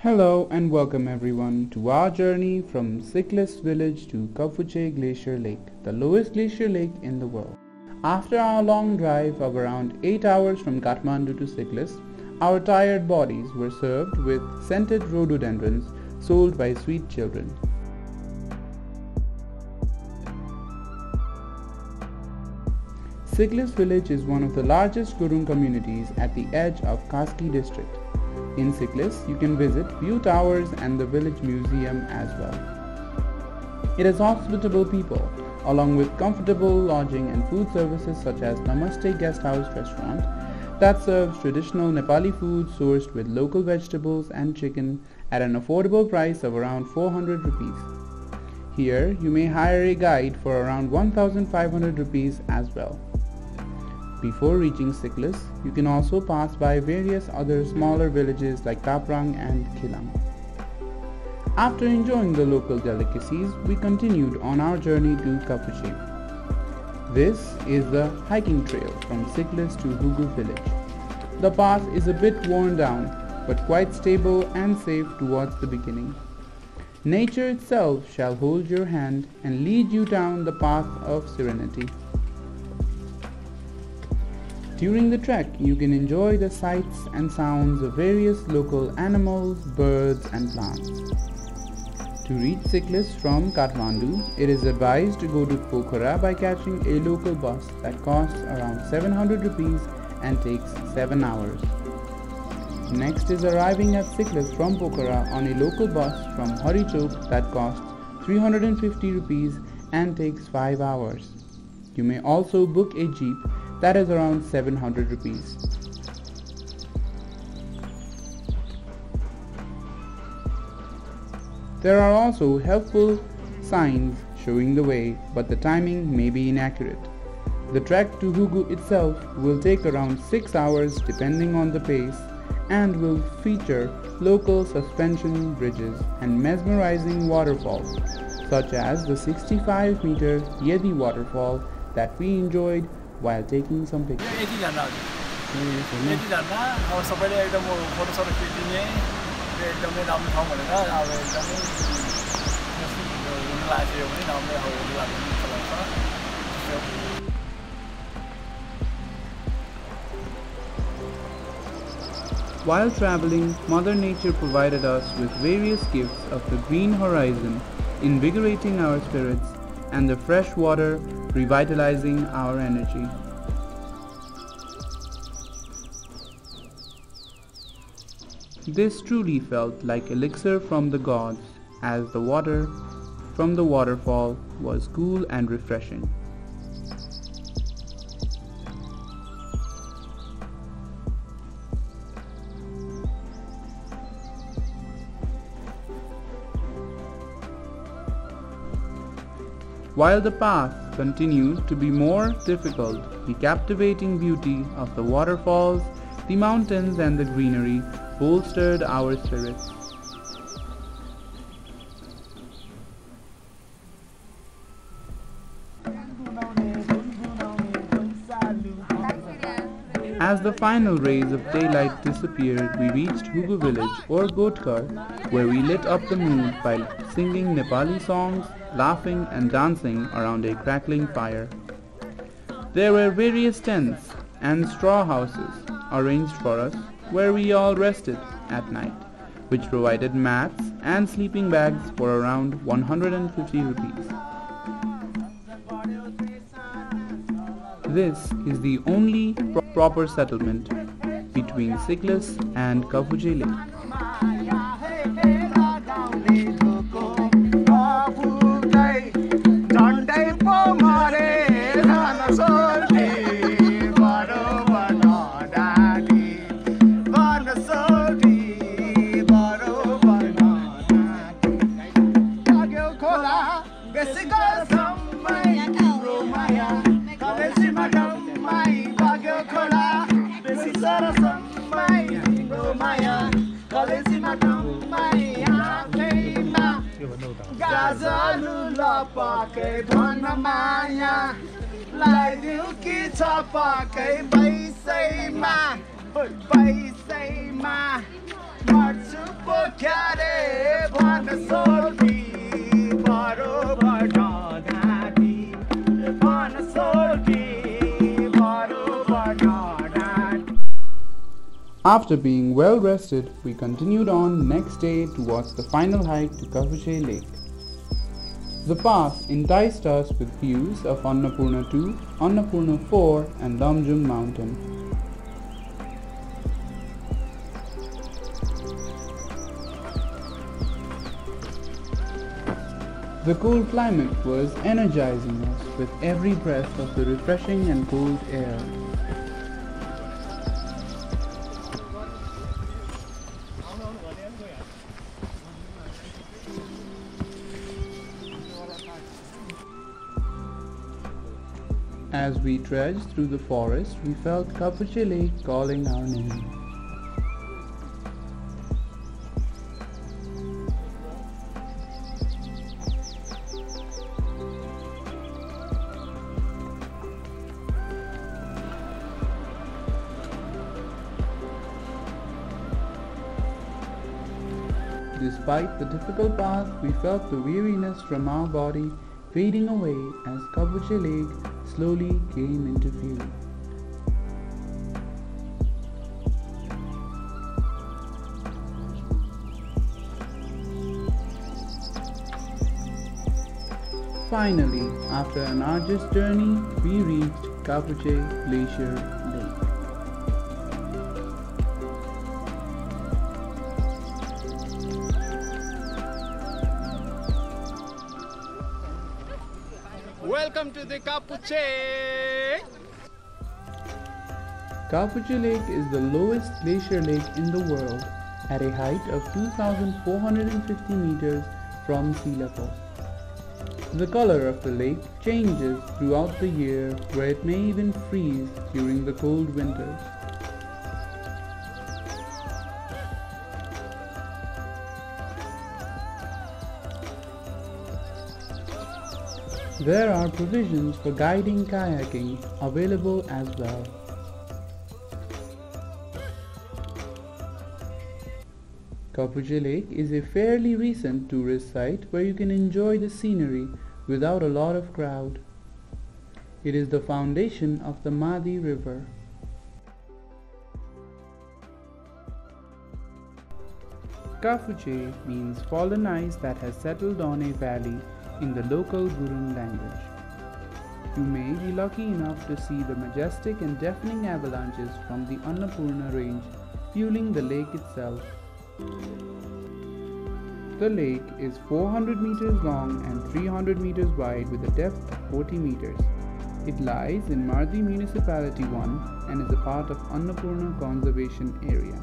Hello and welcome everyone to our journey from Sikles Village to Kapuche Glacier Lake, the lowest glacier lake in the world. After our long drive of around 8 hours from Kathmandu to Sikles, our tired bodies were served with scented rhododendrons sold by sweet children. Sikles Village is one of the largest Gurung communities at the edge of Kaski district. In Sikles, you can visit View Towers and the village museum as well. It has hospitable people, along with comfortable lodging and food services such as Namaste Guest House restaurant that serves traditional Nepali food sourced with local vegetables and chicken at an affordable price of around 400 rupees. Here, you may hire a guide for around 1500 rupees as well. Before reaching Sikles, you can also pass by various other smaller villages like Kaprang and Kilang. After enjoying the local delicacies, we continued on our journey to Kapuche. This is the hiking trail from Sikles to Hugo Village. The path is a bit worn down, but quite stable and safe towards the beginning. Nature itself shall hold your hand and lead you down the path of serenity. During the trek, you can enjoy the sights and sounds of various local animals, birds and plants. To reach Sikles from Kathmandu, it is advised to go to Pokhara by catching a local bus that costs around 700 rupees and takes 7 hours. Next is arriving at Sikles from Pokhara on a local bus from Harichok that costs 350 rupees and takes 5 hours. You may also book a jeep that is around 700 rupees. There are also helpful signs showing the way, but the timing may be inaccurate. The trek to Hugo itself will take around 6 hours depending on the pace and will feature local suspension bridges and mesmerizing waterfalls such as the 65-meter Yedi waterfall that we enjoyed while taking some pictures. While traveling, Mother Nature provided us with various gifts of the green horizon, invigorating our spirits, and the fresh water revitalizing our energy. This truly felt like elixir from the gods, as the water from the waterfall was cool and refreshing. While the path continued to be more difficult, the captivating beauty of the waterfalls, the mountains and the greenery bolstered our spirits. As the final rays of daylight disappeared, we reached Hugo Village or Gotkar, where we lit up the mood by singing Nepali songs, laughing and dancing around a crackling fire. There were various tents and straw houses arranged for us where we all rested at night, which provided mats and sleeping bags for around 150 rupees. This is the only proper settlement between Sikles and Kapuche Lake. Bye. After being well rested, we continued on next day towards the final hike to Kapuche Lake. The path enticed us with views of Annapurna II, Annapurna IV and Lamjung Mountain. The cool climate was energizing us with every breath of the refreshing and cold air. As we trudged through the forest, we felt Kapuche Lake calling our name. Despite the difficult path, we felt the weariness from our body fading away as Kapuche Lake slowly came into view. Finally, after an arduous journey, we reached Kapuche Glacier Lake. Welcome to the Kapuche! Kapuche Lake is the lowest glacier lake in the world at a height of 2,450 meters from sea level. The color of the lake changes throughout the year, where it may even freeze during the cold winters. There are provisions for guiding kayaking available as well. Kapuche Lake is a fairly recent tourist site where you can enjoy the scenery without a lot of crowd. It is the foundation of the Madi River. Kapuche means fallen ice that has settled on a valley in the local Gurung language. You may be lucky enough to see the majestic and deafening avalanches from the Annapurna range fueling the lake itself. The lake is 400 meters long and 300 meters wide with a depth of 40 meters. It lies in Mardi Municipality 1 and is a part of Annapurna Conservation Area.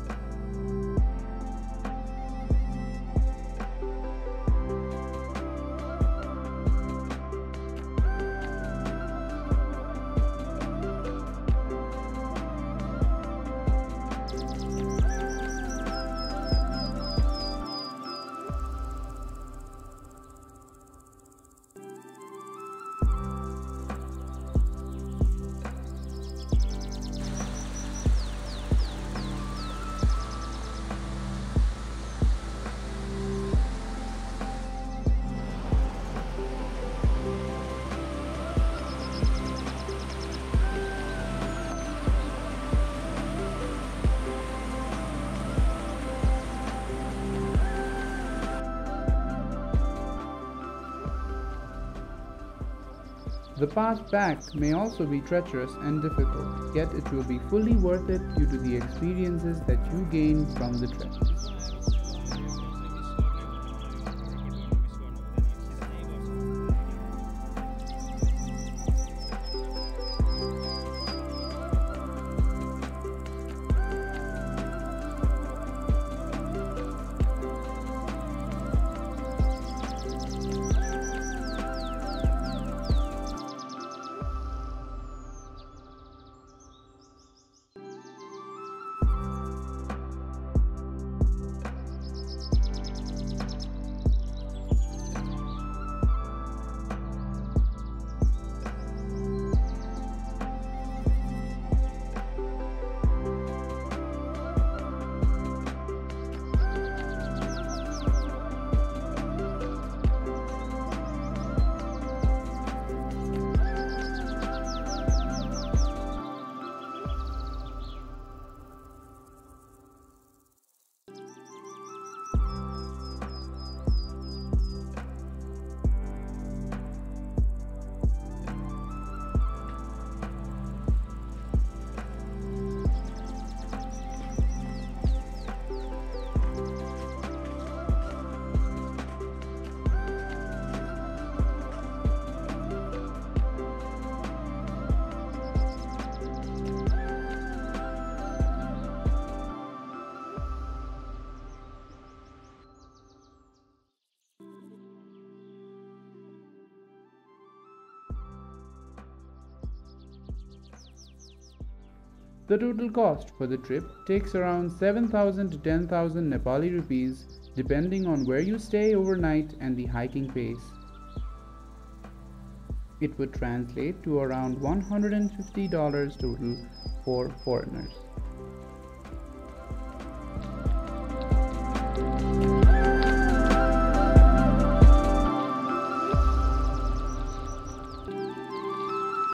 The path back may also be treacherous and difficult, yet it will be fully worth it due to the experiences that you gain from the trek. The total cost for the trip takes around 7,000 to 10,000 Nepali rupees depending on where you stay overnight and the hiking pace. It would translate to around $150 total for foreigners.